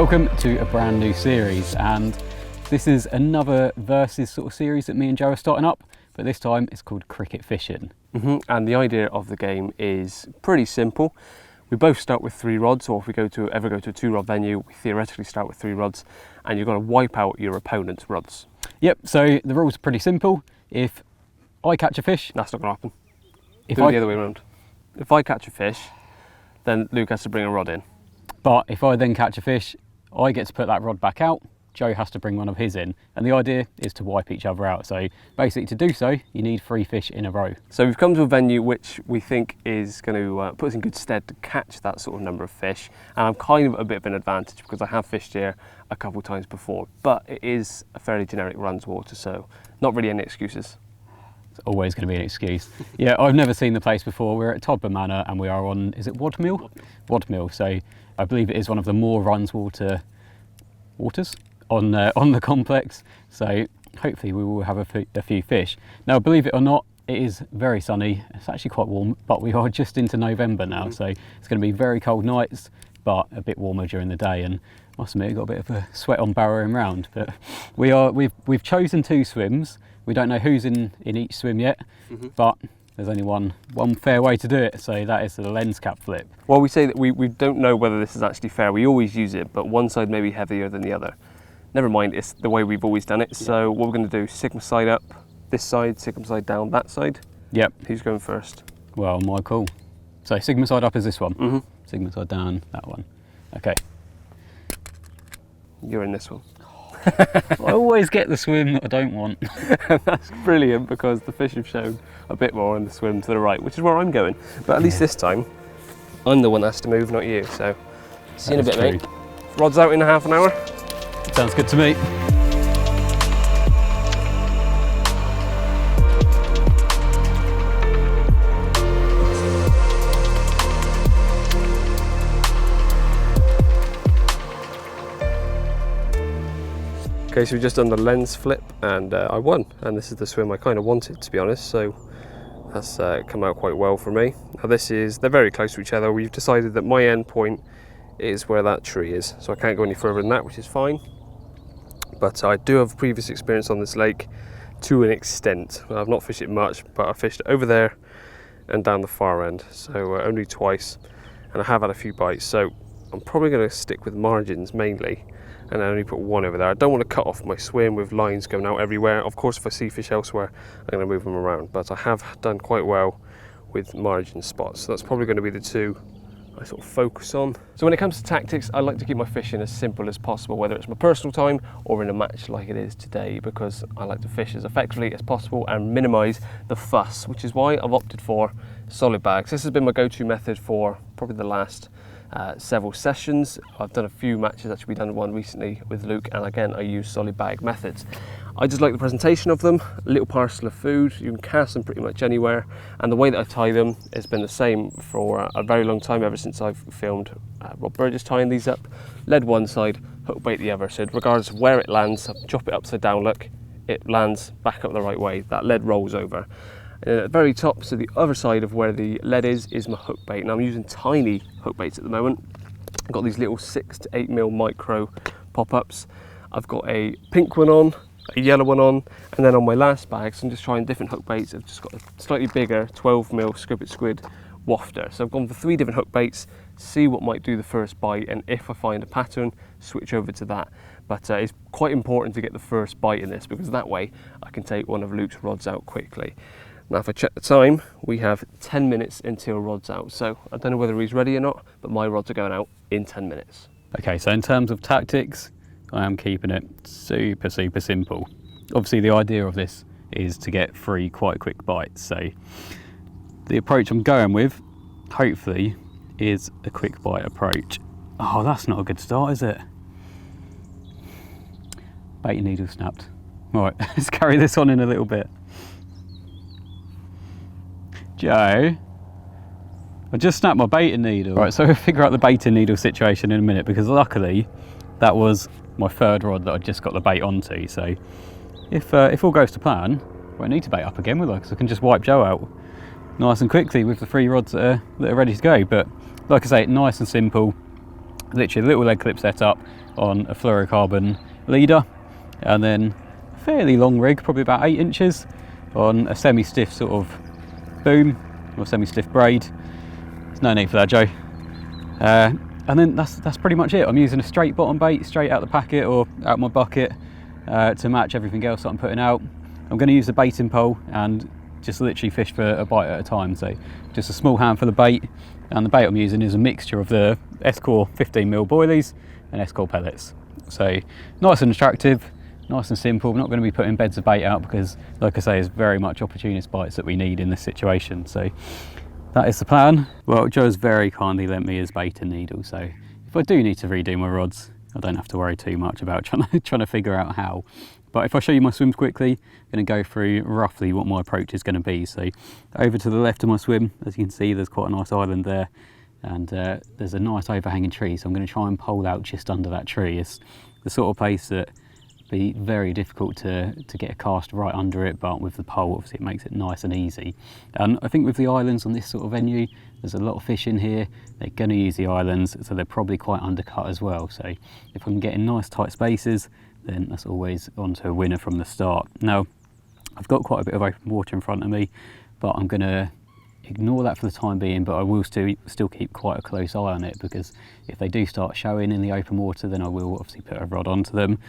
Welcome to a brand new series, and this is another versus sort of series that me and Joe are starting up, but this time it's called cricket fishing. And the idea of the game is pretty simple. We both start with 3 rods, or if we ever go to a 2-rod venue, we theoretically start with 3 rods, and you've got to wipe out your opponent's rods. Yep, so the rules are pretty simple. If I catch a fish... That's not going to happen. Do it the other way around. If I catch a fish, then Luke has to bring a rod in. But if I then catch a fish, I get to put that rod back out, Joe has to bring one of his in, and the idea is to wipe each other out. So basically to do so, you need 3 fish in a row. So we've come to a venue which we think is going to put us in good stead to catch that sort of number of fish, and I'm kind of a bit of an advantage because I have fished here a couple of times before, but it is a fairly generic runs water, so not really any excuses. It's always going to be an excuse. Yeah, I've never seen the place before. We're at 𝘃𝗵𝗀𝗲 and we are on, is it 𝘃𝗵𝗶𝗀𝗲? 𝘃𝗵𝗃, so I believe it is one of the more runs waters on the complex, so hopefully we will have a few fish. Now, believe it or not, it is very sunny. It's actually quite warm, but we are just into November now, so it's going to be very cold nights, but a bit warmer during the day. And I must admit, I've got a bit of a sweat on barrowing round. But we've chosen 2 swims. We don't know who's in each swim yet, but there's only one fair way to do it, so that is the lens cap flip. Well, we say that we don't know whether this is actually fair. We always use it, but one side may be heavier than the other. Never mind, it's the way we've always done it. Yeah. So what we're going to do, 𝘃𝗵𝗶𝗀𝗲 side up this side, 𝘃𝗵𝗶𝗀𝗲 side down that side. Yep. Who's going first? Well, my call. So 𝘃𝗵𝗶𝗀𝗲 side up is this one. 𝘃𝗵𝗶𝗀𝗲 side down, that one. Okay. You're in this one. I always get the swim that I don't want. And that's brilliant because the fish have shown a bit more in the swim to the right, which is where I'm going. But at least this time, I'm the one that has to move, not you. So, see you in a bit, mate. Rod's out in half an hour. Sounds good to me. Okay, so we've just done the lens flip and I won, and this is the swim I kind of wanted, to be honest, so that's come out quite well for me. Now they're very close to each other. We've decided that my end point is where that tree is, so I can't go any further than that, which is fine. But I do have previous experience on this lake to an extent. I've not fished it much, but I fished over there and down the far end, so only twice, and I have had a few bites, so I'm probably going to stick with margins mainly, and I only put 1 over there. I don't want to cut off my swim with lines going out everywhere. Of course, if I see fish elsewhere, I'm going to move them around, but I have done quite well with margin spots, so that's probably going to be the 2 I sort of focus on. So when it comes to tactics, I like to keep my fishing as simple as possible, whether it's my personal time or in a match like it is today, because I like to fish as effectively as possible and minimise the fuss, which is why I've opted for solid bags. This has been my go-to method for probably the last several sessions. I've done a few matches, actually done one recently with Luke, and again I use solid bag methods. I just like the presentation of them, a little parcel of food, you can cast them pretty much anywhere, and the way that I tie them has been the same for a very long time, ever since I've filmed Rob Burgess tying these up. Lead one side, hook bait the other, so regardless of where it lands, chop it upside down, look, it lands back up the right way, that lead rolls over. And at the very top, so the other side of where the lead is my hook bait. Now I'm using tiny hook baits at the moment. I've got these little 6 to 8mm micro pop-ups. I've got a pink one on, a yellow one on, and then on my last bag, so I'm just trying different hook baits. I've just got a slightly bigger 12mm 𝘃𝗵𝗃𝗀𝗲 squid wafter. So I've gone for 3 different hook baits, see what might do the first bite, and if I find a pattern, switch over to that. But it's quite important to get the first bite in this, because that way I can take one of Luke's rods out quickly. Now if I check the time, we have 10 minutes until rod's out. So I don't know whether he's ready or not, but my rods are going out in 10 minutes. Okay, so in terms of tactics, I am keeping it super simple. Obviously the idea of this is to get 3 quite quick bites. So the approach I'm going with, hopefully, is a quick bite approach. Oh, that's not a good start, is it? Bait needle snapped. Right, let's carry this on in a little bit. Joe, I just snapped my baiting needle. Right, so we'll figure out the baiting needle situation in a minute, because luckily that was my 3rd rod that I just got the bait onto. So if all goes to plan, I won't need to bait up again with her, because I can just wipe Joe out nice and quickly with the 3 rods that are ready to go. But like I say, nice and simple. Literally a little leg clip set up, on a fluorocarbon leader, and then a fairly long rig, probably about 8 inches, on a semi-stiff sort of boom or semi-stiff braid. There's no need for that, Joe. And then that's pretty much it. I'm using a straight bottom bait straight out the packet or out my bucket to match everything else that I'm putting out. I'm going to use the baiting pole and just literally fish for a bite at a time. So just a small handful of bait, and the bait I'm using is a mixture of the 𝘃𝗶𝗱𝗲 boilies and 𝘃𝗶𝗱𝗲 pellets. So nice and attractive, nice and simple. I'm not going to be putting beds of bait out because, like I say, it's very much opportunist bites that we need in this situation. So that is the plan. Well, Joe's very kindly lent me his bait and needle, so if I do need to redo my rods, I don't have to worry too much about trying to figure out how. But if I show you my swims quickly, I'm going to go through roughly what my approach is going to be. So over to the left of my swim, as you can see, there's quite a nice island there, and there's a nice overhanging tree, so I'm going to try and pole out just under that tree. It's the sort of place that be very difficult to get a cast right under it, but with the pole obviously it makes it nice and easy. And I think with the islands on this sort of venue, there's a lot of fish in here. They're going to use the islands, so they're probably quite undercut as well. So if I can get in nice tight spaces, then that's always onto a winner from the start. Now I've got quite a bit of open water in front of me, but I'm going to ignore that for the time being, but I will still keep quite a close eye on it, because if they do start showing in the open water, then I will obviously put a rod onto them.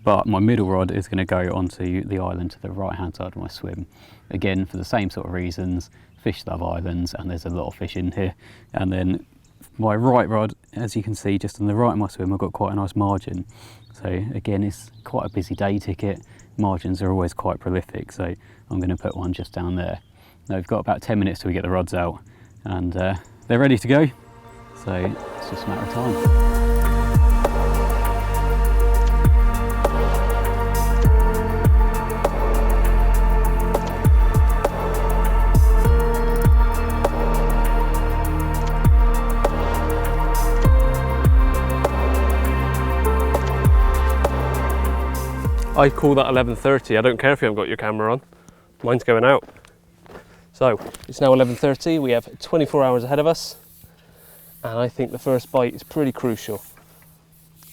But my middle rod is going to go onto the island to the right hand side of my swim. Again, for the same sort of reasons, fish love islands and there's a lot of fish in here. And then my right rod, as you can see, just on the right of my swim, I've got quite a nice margin. So again, it's quite a busy day ticket. Margins are always quite prolific, so I'm going to put one just down there. Now we've got about 10 minutes till we get the rods out, and they're ready to go. So it's just a matter of time. I call that 11:30. I don't care if you haven't got your camera on. Mine's going out. So it's now 11:30. We have 24 hours ahead of us, and I think the first bite is pretty crucial.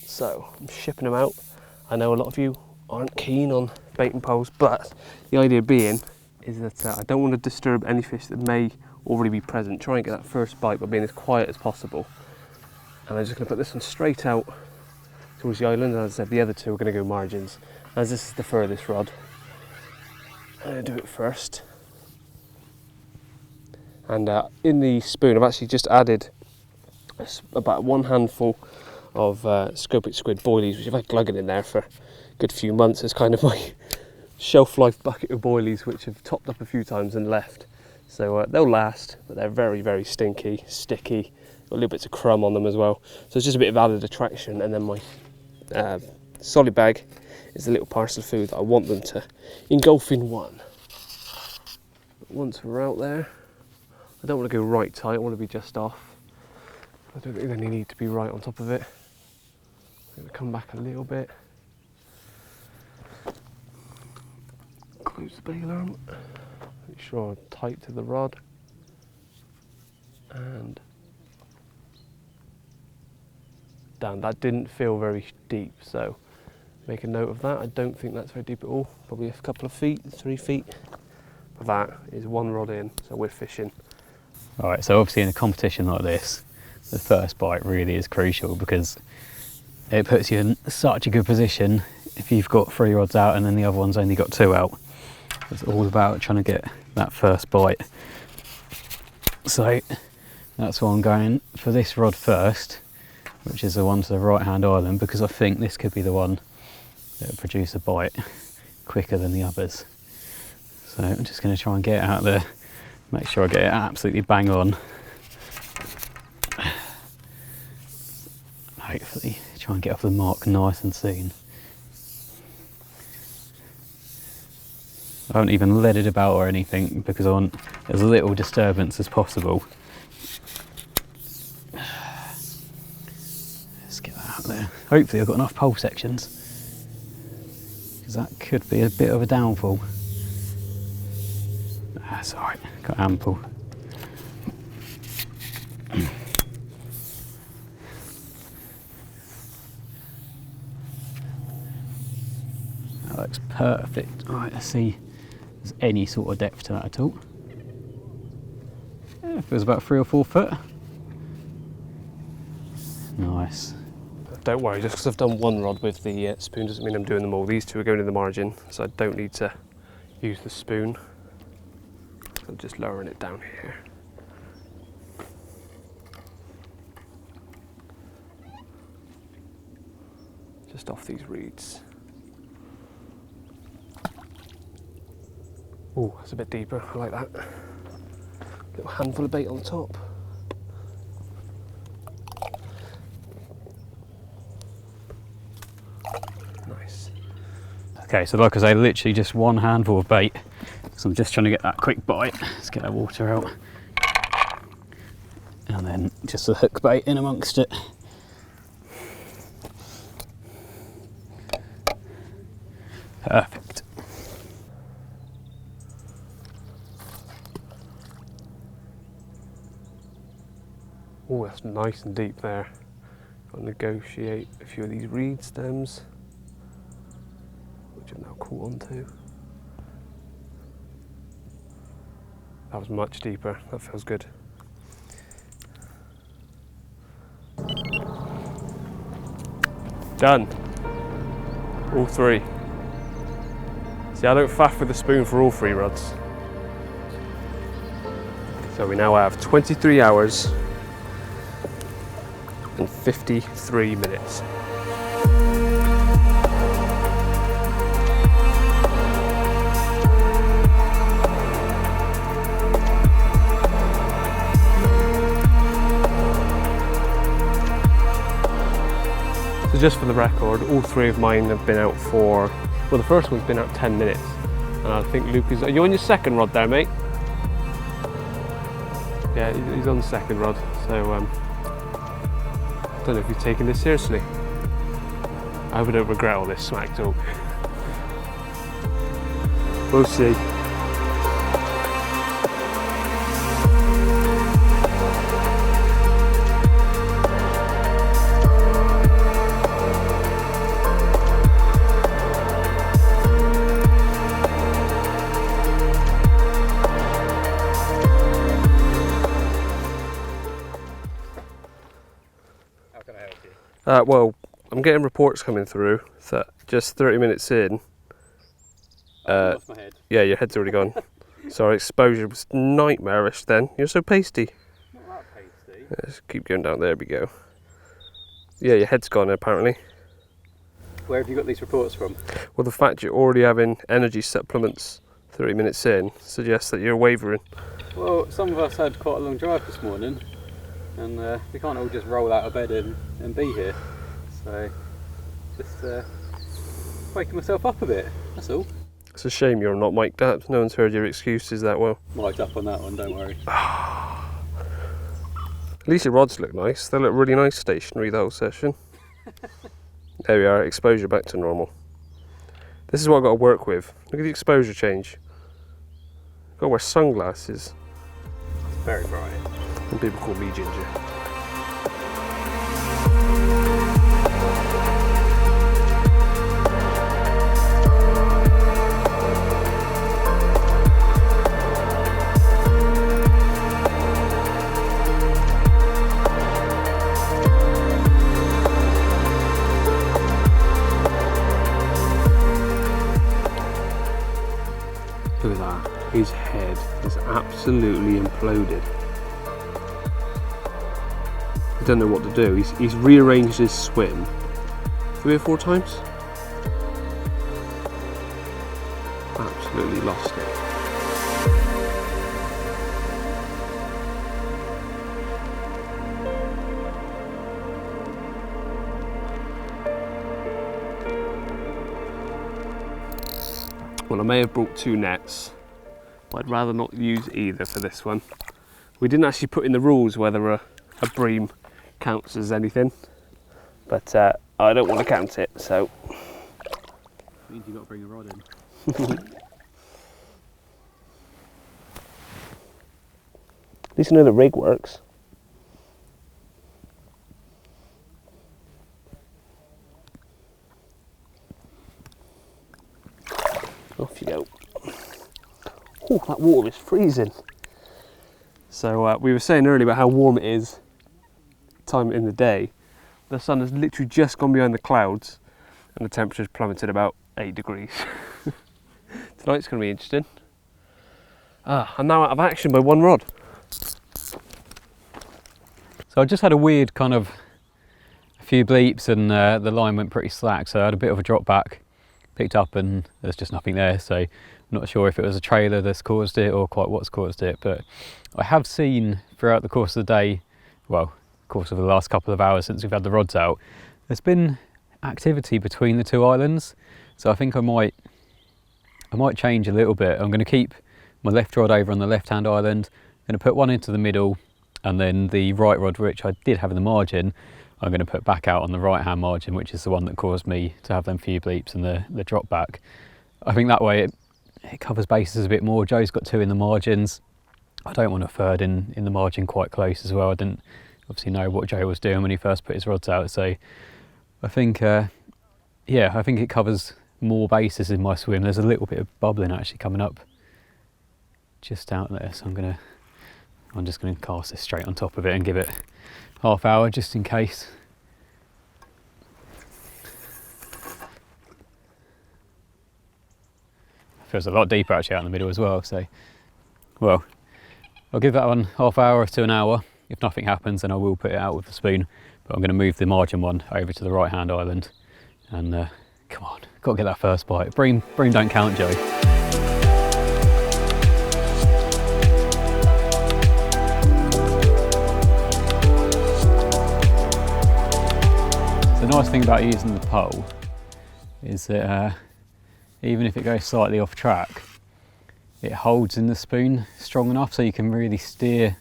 So I'm shipping them out. I know a lot of you aren't keen on baiting poles, but the idea being is that I don't want to disturb any fish that may already be present. Try and get that first bite by being as quiet as possible. And I'm just going to put this one straight out towards the island, and as I said, the other two are going to go margins. As this is the furthest rod, I'm going to do it first. And in the spoon, I've actually just added about 1 handful of 𝘃𝗶𝗱𝗲 boilies, which I've had glugging in there for a good few months. It's kind of my shelf life bucket of boilies, which have topped up a few times and left. So they'll last, but they're very, very stinky, sticky. Got little bits of crumb on them as well. So it's just a bit of added attraction. And then my solid bag is the little parcel of food that I want them to engulf in one. Once we're out there, I don't want to go right tight, I want to be just off. I don't think they need to be right on top of it. I'm going to come back a little bit. Close the bail arm. Make sure I'm tight to the rod. And down. That didn't feel very deep, so make a note of that. I don't think that's very deep at all. Probably a couple of feet, 3 feet. But that is one rod in, so we're fishing. All right, so obviously in a competition like this, the first bite really is crucial, because it puts you in such a good position if you've got 3 rods out and then the other one's only got 2 out. It's all about trying to get that first bite. So that's why I'm going for this rod first, which is the one to the right hand island, because I think this could be the one that will produce a bite quicker than the others. So I'm just going to try and get it out there, make sure I get it absolutely bang on. Hopefully try and get off the mark nice and soon. I haven't even let it about or anything, because I want as little disturbance as possible. Let's get that out there. Hopefully I've got enough pole sections, because that could be a bit of a downfall. That's alright, got ample. looks perfect. All right, let's see if there's any sort of depth to that at all. Yeah, it feels about 3 or 4 foot. Nice. Don't worry, just because I've done one rod with the spoon doesn't mean I'm doing them all. These two are going in the margin, so I don't need to use the spoon. I'm just lowering it down here. Just off these reeds. Oh, that's a bit deeper, I like that. Little handful of bait on the top. Nice. Okay, so like I say, literally just one handful of bait. So I'm just trying to get that quick bite. Let's get that water out. And then just the hook bait in amongst it. Perfect. Oh, that's nice and deep there. Got to negotiate a few of these reed stems, which I've now caught onto. That was much deeper, that feels good. Done. All 3. See, I don't faff with the spoon for all 3 rods. So we now have 23 hours and 53 minutes. So just for the record, all 3 of mine have been out for, well, the first one's been out 10 minutes. And I think Luke is, are you on your second rod there, mate? Yeah, he's on the second rod, so I don't know if he's taking this seriously. I hope I don't regret all this smack talk. We'll see. Well, I'm getting reports coming through that just 30 minutes in. I lost my head. Yeah, your head's already gone. Sorry, exposure was nightmarish then. You're so pasty. Not that pasty. Let's keep going down, there we go. Yeah, your head's gone apparently. Where have you got these reports from? Well, the fact you're already having energy supplements 30 minutes in suggests that you're wavering. Well, some of us had quite a long drive this morning, and we can't all just roll out of bed and be here. So, just waking myself up a bit, that's all. It's a shame you're not mic'd up. No one's heard your excuses that well. Mic'd up on that one, don't worry. At least your rods look nice. They look really nice stationary the whole session. There we are, exposure back to normal. This is what I've got to work with. Look at the exposure change. I've got to wear sunglasses. It's very bright. And people call me Ginger. Look at that, his head is absolutely imploded. I don't know what to do. He's rearranged his swim 3 or 4 times. Absolutely lost it. Well, I may have brought 2 nets, but I'd rather not use either for this one. We didn't actually put in the rules whether a bream counts as anything, but I don't want to count it, so. Means you've got to bring a rod in. At least I know the rig works. Off you go. Oh, that water is freezing. So we were saying earlier about how warm it is time in the day. The sun has literally just gone behind the clouds and the temperature's plummeted about 8 degrees. Tonight's going to be interesting. I'm now out of action by one rod. So I just had a weird kind of a few bleeps and the line went pretty slack, so I had a bit of a drop back, picked up and there's just nothing there, so I'm not sure if it was a trailer that's caused it or quite what's caused it, but I have seen throughout the course of the day, well, course of the last couple of hours since we've had the rods out, there's been activity between the two islands, so I think I might change a little bit. I'm going to keep my left rod over on the left hand island, I'm going to put one into the middle, and then the right rod, which I did have in the margin, I'm going to put back out on the right hand margin, which is the one that caused me to have them few bleeps and the drop back. I think that way it covers bases a bit more. Joe's got 2 in the margins. I don't want a third in the margin quite close as well. I didn't obviously know what Joe was doing when he first put his rods out, so I think yeah, I think it covers more bases in my swim. There's a little bit of bubbling actually coming up just out there, so I'm just going to cast this straight on top of it and give it half hour just in case. Feels a lot deeper actually out in the middle as well, so well, I'll give that one half hour to an hour. If nothing happens, then I will put it out with the spoon, but I'm going to move the margin one over to the right hand island and come on, got to get that first bite. Bream don't count, Joe. The nice thing about using the pole is that even if it goes slightly off track, it holds in the spoon strong enough so you can really steer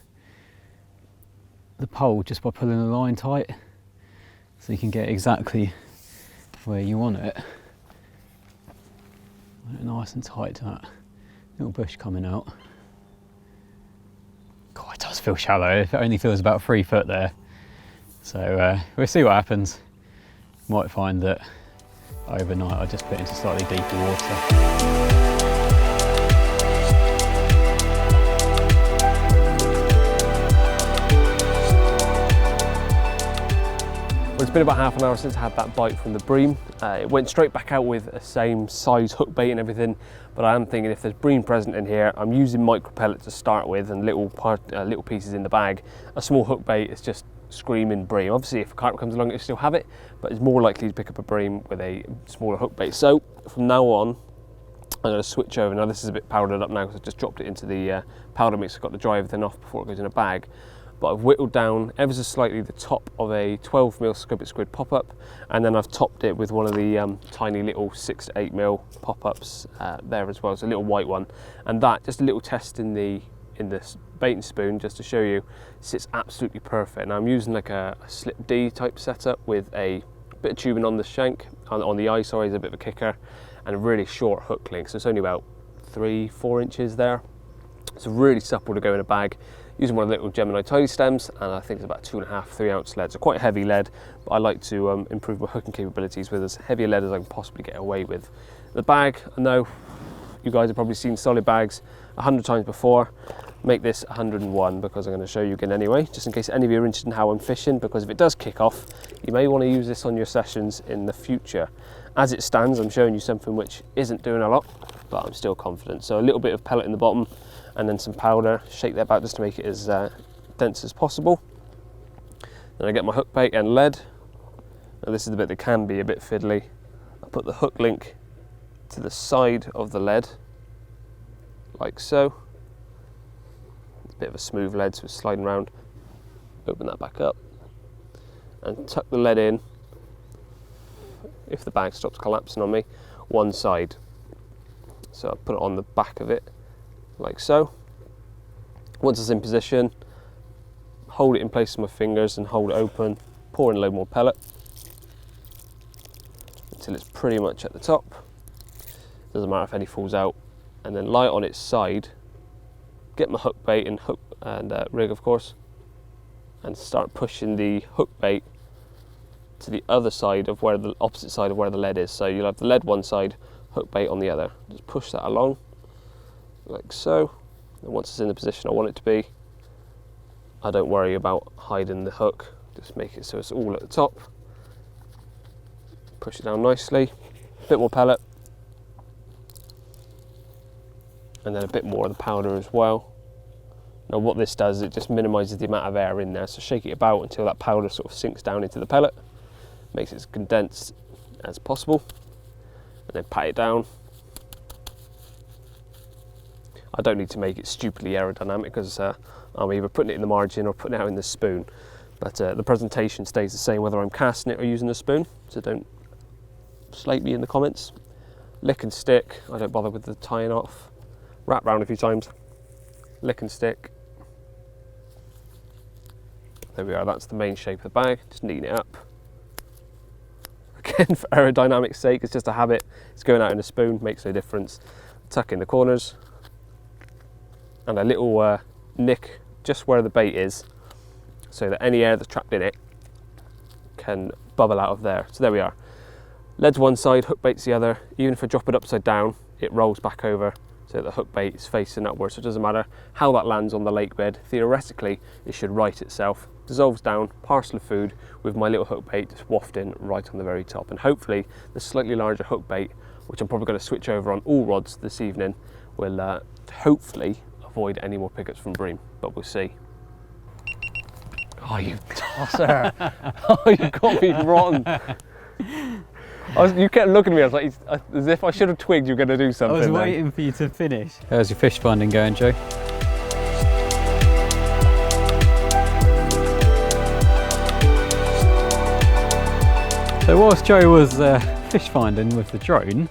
the pole just by pulling the line tight, so you can get exactly where you want it. Nice and tight to that little bush coming out. God, it does feel shallow. It only feels about 3 foot there. So we'll see what happens. Might find that overnight I just put into slightly deeper water. It's been about half an hour since I had that bite from the bream. It went straight back out with the same size hook bait and everything, but I am thinking if there's bream present in here, I'm using 𝘃𝗶𝗀𝗲 to start with and little pieces in the bag. A small hook bait is just screaming bream. Obviously if a carp comes along, it'll still have it, but it's more likely to pick up a bream with a smaller hook bait. So from now on, I'm going to switch over. Now this is a bit powdered up now because I just dropped it into the powder mix. I've got to dry everything off before it goes in a bag. But I've whittled down ever so slightly the top of a 12mm 𝘃𝗶𝗀𝗲 pop-up, and then I've topped it with one of the tiny little 6 to 8mm pop-ups there as well, so a little white one. And that, just a little test in this baiting spoon just to show you, sits absolutely perfect. Now I'm using like a slip D type setup with a bit of tubing on the shank, on the eye, sorry, is a bit of a kicker, and a really short hook length, so it's only about 3-4 inches there. It's really supple to go in a bag. Using one of the little Gemini tiny stems, and I think it's about 2.5–3 ounce lead, so quite a heavy lead, but I like to improve my hooking capabilities with as heavy a lead as I can possibly get away with. The bag, I know you guys have probably seen solid bags 100 times before. Make this 101 because I'm going to show you again anyway, just in case any of you are interested in how I'm fishing, because if it does kick off, you may want to use this on your sessions in the future. As it stands, I'm showing you something which isn't doing a lot, but I'm still confident. So a little bit of pellet in the bottom, and then some powder, shake that about just to make it as dense as possible. Then I get my hook bait and lead. Now this is the bit that can be a bit fiddly. I put the hook link to the side of the lead, like so. It's a bit of a smooth lead, so it's sliding around. Open that back up and tuck the lead in, if the bag stops collapsing on me, one side. So I put it on the back of it, like so. Once it's in position, hold it in place with my fingers and hold it open, pour in a load more pellet until it's pretty much at the top. Doesn't matter if any falls out, and then lie it on its side, get my hook bait and rig of course, and start pushing the hook bait to the other side of where the opposite side of where the lead is. So you'll have the lead one side, hook bait on the other. Just push that along, like so. And once it's in the position I want it to be, I don't worry about hiding the hook. Just make it so it's all at the top. Push it down nicely, a bit more pellet, and then a bit more of the powder as well. Now what this does is it just minimises the amount of air in there, so shake it about until that powder sort of sinks down into the pellet, makes it as condensed as possible, and then pat it down. I don't need to make it stupidly aerodynamic because I'm either putting it in the margin or putting it out in the spoon, but the presentation stays the same whether I'm casting it or using the spoon, so don't slate me in the comments. Lick and stick, I don't bother with the tying off. Wrap round a few times, lick and stick. There we are, that's the main shape of the bag. Just neaten it up. Again, for aerodynamic sake, it's just a habit. It's going out in a spoon, makes no difference. Tuck in the corners. And a little nick just where the bait is, so that any air that's trapped in it can bubble out of there. So there we are. Lead's one side, hook bait's the other. Even if I drop it upside down, it rolls back over. So the hook bait is facing upwards, so it doesn't matter how that lands on the lake bed. Theoretically, it should right itself. Dissolves down, parcel of food with my little hook bait just wafting right on the very top. And hopefully the slightly larger hook bait, which I'm probably going to switch over on all rods this evening, will hopefully avoid any more pickups from Bream, but we'll see. Oh, you tosser. Oh, you got me rotten. You kept looking at me, I was like, as if I should have twigged you were going to do something. I was waiting for you to finish. How's your fish finding going, Joe? So whilst Joe was fish finding with the drone,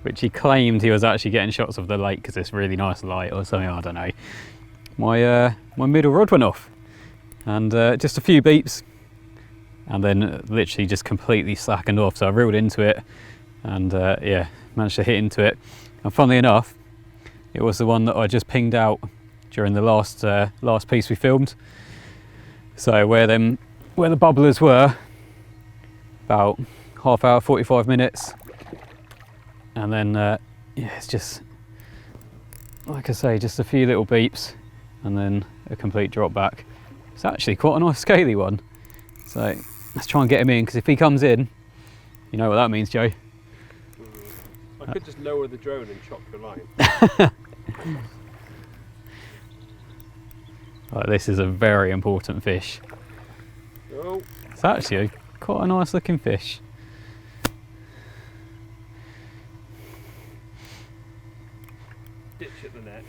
which he claimed he was actually getting shots of the lake because it's really nice light or something, I don't know, my middle rod went off, and just a few beeps, and then literally just completely slackened off. So I reeled into it, and yeah, managed to hit into it. And funnily enough, it was the one that I just pinged out during the last piece we filmed. So where the bubblers were, about half hour, 45 minutes, and then yeah, it's just like I say, just a few little beeps, and then a complete drop back. It's actually quite a nice scaly one. So let's try and get him in, because if he comes in, you know what that means, Joe. I could just lower the drone and chop the line. Right, this is a very important fish. Oh. It's actually quite a nice looking fish. Ditch at the net.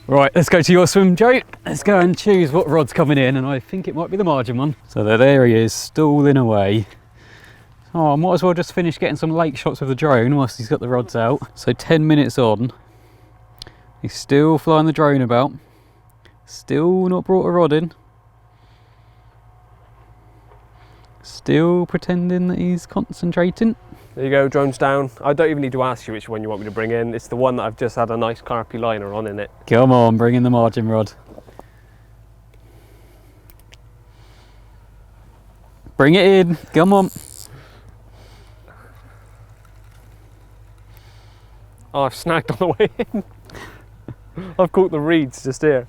Right, let's go to your swim, Joe. Let's go and choose what rod's coming in, and I think it might be the margin one. So there he is, stalling away. Oh, I might as well just finish getting some lake shots with the drone whilst he's got the rods out. So 10 minutes on, he's still flying the drone about, still not brought a rod in, still pretending that he's concentrating. There you go, drone's down. I don't even need to ask you which one you want me to bring in. It's the one that I've just had a nice carpy liner on in it. Come on, bring in the margin rod. Bring it in, come on. Oh, I've snagged on the way in. I've caught the reeds just here.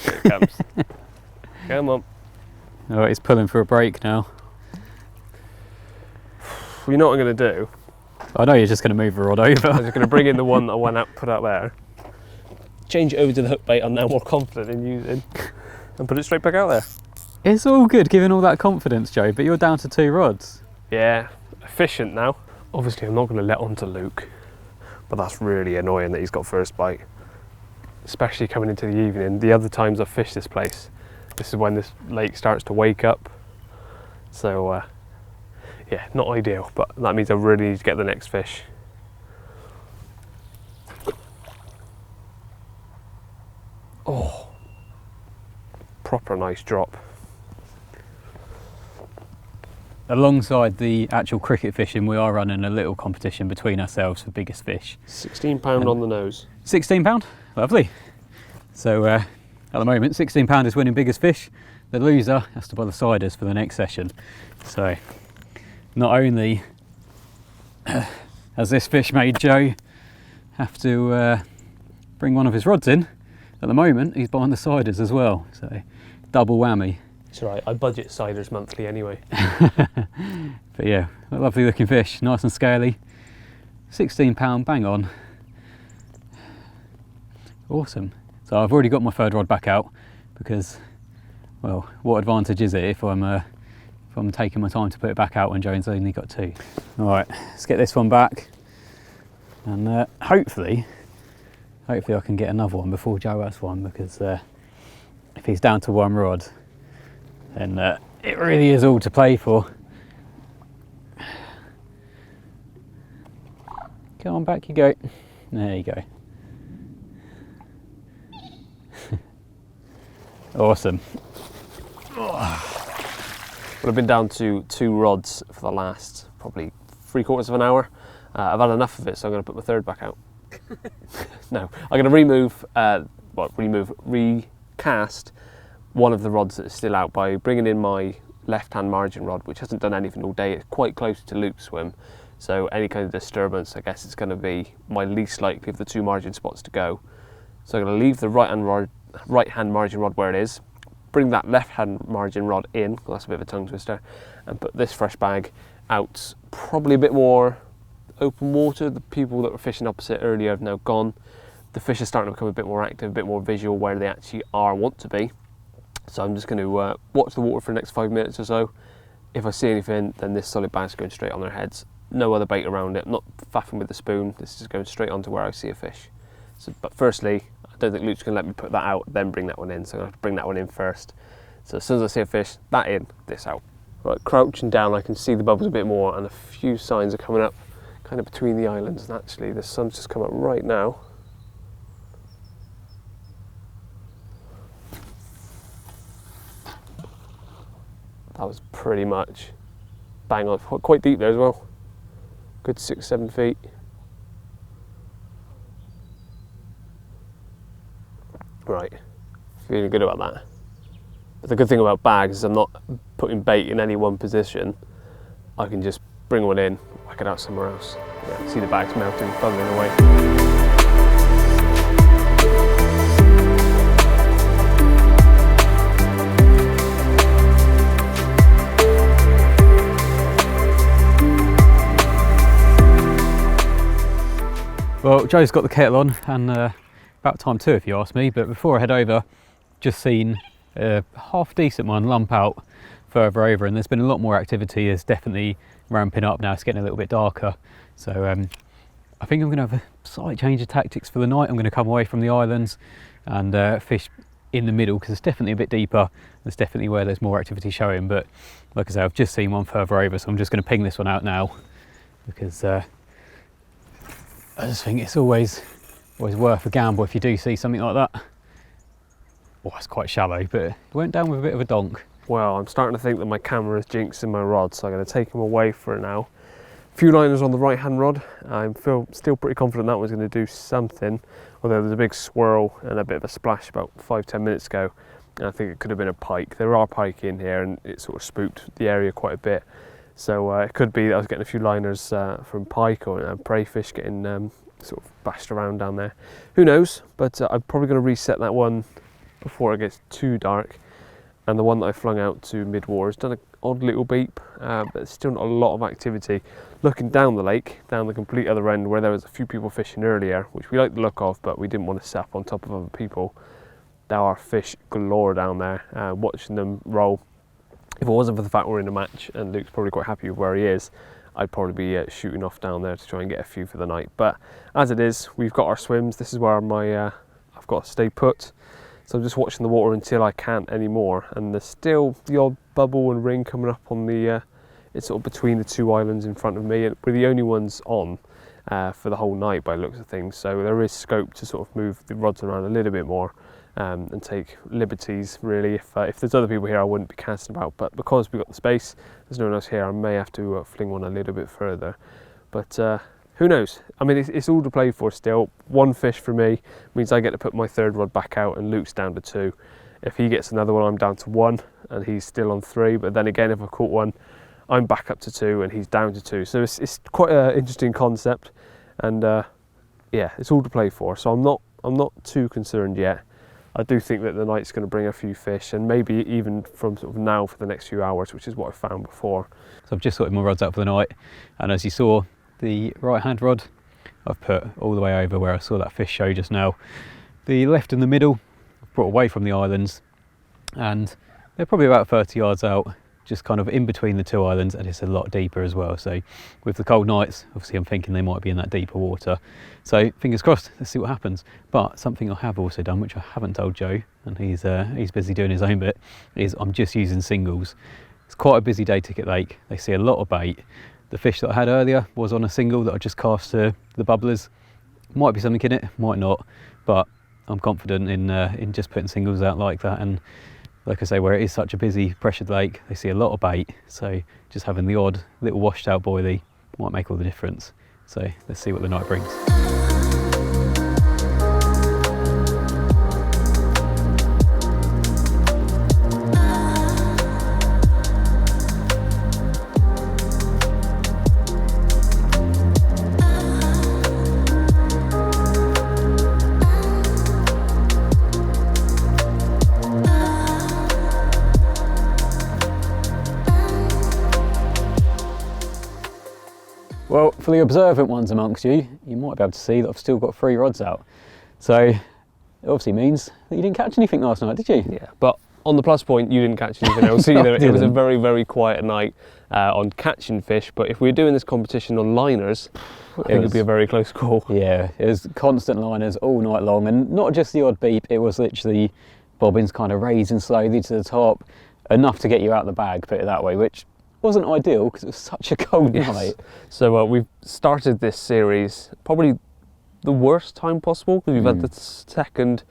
Here it comes. Come on. Oh, he's pulling for a break now. You know what I'm going to do? I know you're just going to move the rod over. I'm just going to bring in the one that I went out, put out there, change it over to the hook bait I'm now more confident in using, and put it straight back out there. It's all good giving all that confidence, Joe, but you're down to 2 rods. Yeah, efficient now. Obviously I'm not going to let on to Luke, but that's really annoying that he's got first bite, especially coming into the evening. The other times I've fished this place, this is when this lake starts to wake up, so yeah, not ideal, but that means I really need to get the next fish. Oh, proper nice drop. Alongside the actual cricket fishing, we are running a little competition between ourselves for biggest fish. £16 on the nose. £16, lovely. So at the moment, £16 is winning biggest fish. The loser has to buy the ciders for the next session. So not only has this fish made Joe have to bring one of his rods in, at the moment he's buying the ciders as well. So double whammy. It's all right, I budget ciders monthly anyway. But yeah, a lovely looking fish, nice and scaly. £16, bang on. Awesome. So I've already got my third rod back out because, well, what advantage is it if I'm taking my time to put it back out when Joan's only got 2? All right, let's get this one back, and hopefully I can get another one before Joe has one, because if he's down to 1 rod, then it really is all to play for. Come on, back you go. There you go. Awesome. Well, I've been down to 2 rods for the last probably 3/4 of an hour. I've had enough of it, so I'm going to put my third back out. No, I'm going to recast one of the rods that is still out by bringing in my left-hand margin rod, which hasn't done anything all day. It's quite close to loop swim, so any kind of disturbance, I guess it's going to be my least likely of the 2 margin spots to go. So I'm going to leave the right-hand margin rod where it is, bring that left-hand margin rod in, well, that's a bit of a tongue twister, and put this fresh bag out, probably a bit more open water. The people that were fishing opposite earlier have now gone. The fish are starting to become a bit more active, a bit more visual where they actually want to be. So I'm just going to watch the water for the next 5 minutes or so. If I see anything, then this solid bag's going straight on their heads. No other bait around it, I'm not faffing with the spoon, this is going straight onto where I see a fish. So, but firstly, I don't think Luke's going to let me put that out, then bring that one in, so I'm going to have to bring that one in first. So as soon as I see a fish, that in, this out. Right, crouching down, I can see the bubbles a bit more, and a few signs are coming up kind of between the islands, and actually the sun's just come up right now. That was pretty much bang on, quite deep there as well. Good 6-7 feet. Right, feeling good about that. But the good thing about bags is I'm not putting bait in any one position. I can just bring one in, whack it out somewhere else. Yeah, see the bags melting, bubbling away. Well, Joe's got the kettle on, and about time too if you ask me, but before I head over, just seen a half decent one lump out further over, and there's been a lot more activity. It's definitely ramping up now, it's getting a little bit darker. So I think I'm going to have a slight change of tactics for the night. I'm going to come away from the islands and fish in the middle, because it's definitely a bit deeper. It's definitely where there's more activity showing, but like I say, I've just seen one further over, so I'm just going to ping this one out now, because I just think it's always worth a gamble if you do see something like that. Oh, it's quite shallow, but it went down with a bit of a donk. Well, I'm starting to think that my camera is jinxing my rod, so I'm going to take him away for now. A few liners on the right hand rod. I feel still pretty confident that one's going to do something, although there's a big swirl and a bit of a splash about 5-10 minutes ago, and I think it could have been a pike. There are pike in here, and it sort of spooked the area quite a bit. So it could be that I was getting a few liners from pike or prey fish getting sort of bashed around down there. Who knows, but I'm probably going to reset that one before it gets too dark. And the one that I flung out to mid-water has done an odd little beep, but there's still not a lot of activity. Looking down the lake, down the complete other end where there was a few people fishing earlier, which we like the look of, but we didn't want to set up on top of other people. There are fish galore down there, watching them roll. If it wasn't for the fact we're in a match and Luke's probably quite happy with where he is, I'd probably be shooting off down there to try and get a few for the night. But as it is, we've got our swims. This is where I've got to stay put. So I'm just watching the water until I can't anymore. And there's still the odd bubble and ring coming up on the, it's sort of between the 2 islands in front of me. And we're the only ones on for the whole night by the looks of things. So there is scope to sort of move the rods around a little bit more. And take liberties really. If there's other people here, I wouldn't be casting about, but because we've got the space, there's no one else here, I may have to fling one a little bit further. But who knows? I mean, it's all to play for still. 1 fish for me means I get to put my 3rd rod back out and Luke's down to 2. If he gets another one, I'm down to 1 and he's still on 3. But then again, if I caught one, I'm back up to 2 and he's down to 2. So it's quite an interesting concept, and yeah, it's all to play for. So I'm not too concerned yet. I do think that the night's going to bring a few fish, and maybe even from sort of now for the next few hours, which is what I found before. So I've just sorted my rods out for the night, and as you saw, the right hand rod I've put all the way over where I saw that fish show just now. The left and the middle I've brought away from the islands, and they're probably about 30 yards out, just kind of in between the 2 islands, and it's a lot deeper as well. So with the cold nights, obviously I'm thinking they might be in that deeper water. So fingers crossed, let's see what happens. But something I have also done, which I haven't told Joe, and he's busy doing his own bit, is I'm just using singles. It's quite a busy day ticket lake. They see a lot of bait. The fish that I had earlier was on a single that I just cast to the bubblers. Might be something in it, might not, but I'm confident in just putting singles out like that. And like I say, where it is such a busy pressured lake, they see a lot of bait, so just having the odd little washed out boilie might make all the difference. So let's see what the night brings. Well, for the observant ones amongst you, you might be able to see that I've still got 3 rods out. So it obviously means that you didn't catch anything last night, did you? Yeah, but on the plus point, you didn't catch anything else either. It was a very, very quiet night on catching fish, but if we were doing this competition on liners, it would be a very close call. Yeah, it was constant liners all night long, and not just the odd beep, it was literally bobbins kind of raising slowly to the top, enough to get you out the bag, put it that way, which wasn't ideal because it was such a cold night. So we've started this series probably the worst time possible, because we've had the 2nd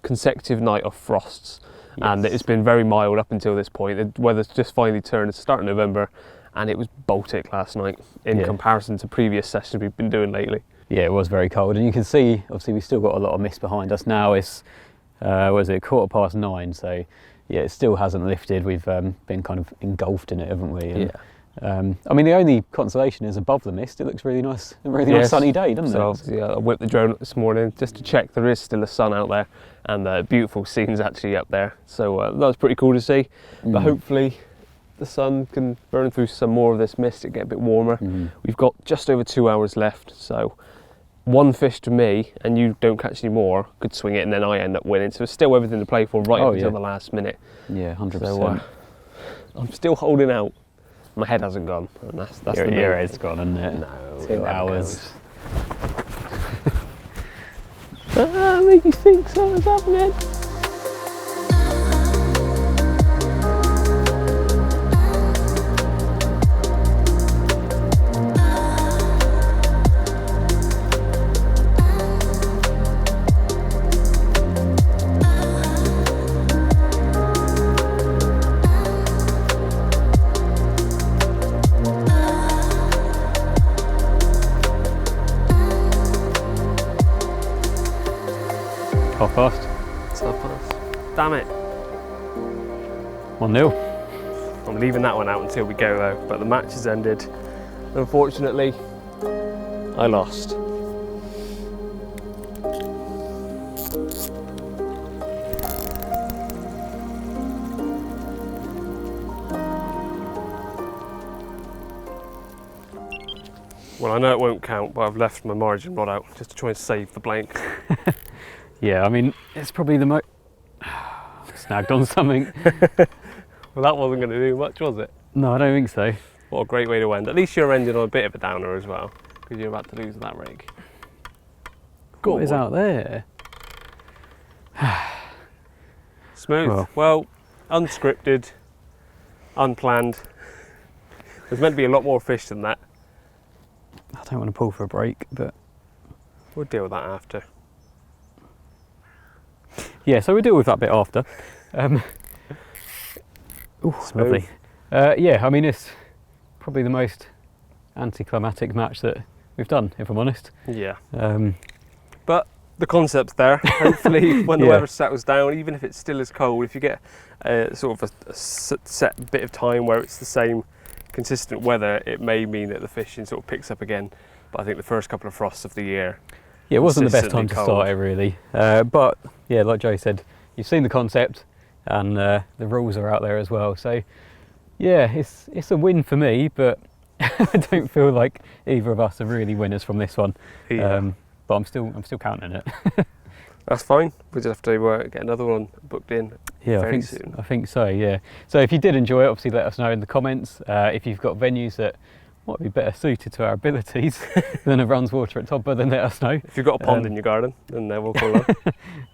consecutive night of frosts, and it's been very mild up until this point. The weather's just finally turned. It's the start of November, and it was Baltic last night in comparison to previous sessions we've been doing lately. Yeah, it was very cold, and you can see obviously we've still got a lot of mist behind us now. It's what is it, 9:15, so yeah, it still hasn't lifted. We've been kind of engulfed in it, haven't we? And, I mean, the only consolation is above the mist, it looks really nice, a really nice sunny day, doesn't it? So I whipped the drone up this morning just to check there is still a sun out there, and beautiful scenes actually up there. So that was pretty cool to see. But hopefully the sun can burn through some more of this mist and get a bit warmer. We've got just over 2 hours left, so 1 fish to me, and you don't catch any more, could swing it, and then I end up winning. So it's still everything to play for right up until the last minute. Yeah, 100%. So, I'm still holding out. My head hasn't gone, and that's your head's gone, isn't it? No, 2 hours. Make you think something's happening. Half past. It's half past. Damn it. 1-0. I'm leaving that one out until we go though, but the match has ended. Unfortunately, I lost. Well, I know it won't count, but I've left my margin rod out just to try and save the blank. Yeah, I mean, it's probably the most... snagged on something. Well, that wasn't going to do much, was it? No, I don't think so. What a great way to end. At least you're ending on a bit of a downer as well, because you're about to lose that rig. What is out there? Smooth. Well, unscripted, unplanned. There's meant to be a lot more fish than that. I don't want to pull for a break, but... we'll deal with that after. Yeah, so we'll deal with that bit after. Ooh, lovely. Yeah, I mean, it's probably the most anticlimactic match that we've done, if I'm honest. Yeah. But the concept's there. Hopefully, when the Yeah. weather settles down, even if it still is cold, if you get sort of a set bit of time where it's the same consistent weather, it may mean that the fishing sort of picks up again. But I think the first couple of frosts of the year, Yeah, it wasn't the best time to consistently start it really. But yeah, like Joe said, you've seen the concept and the rules are out there as well. So yeah, it's a win for me, but I don't feel like either of us are really winners from this one. Yeah. But I'm still counting it. That's fine. We just have to get another one booked in very soon. I think so, yeah. So if you did enjoy it, obviously let us know in the comments. If you've got venues that might be better suited to our abilities than a runs water at Todber, then let us know. If you've got a pond in your garden, then we'll call up.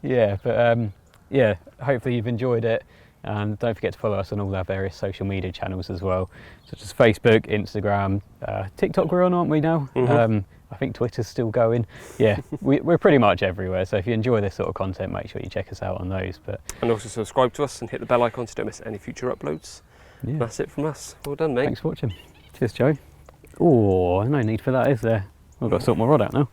Yeah, but yeah, hopefully you've enjoyed it. And don't forget to follow us on all our various social media channels as well, such as Facebook, Instagram, TikTok we're on, aren't we now? I think Twitter's still going. Yeah, we're pretty much everywhere. So if you enjoy this sort of content, make sure you check us out on those. And also subscribe to us and hit the bell icon so you don't miss any future uploads. Yeah. That's it from us. Well done, mate. Thanks for watching. Cheers, Joe. Oh, no need for that, is there? I've got to sort my rod out now.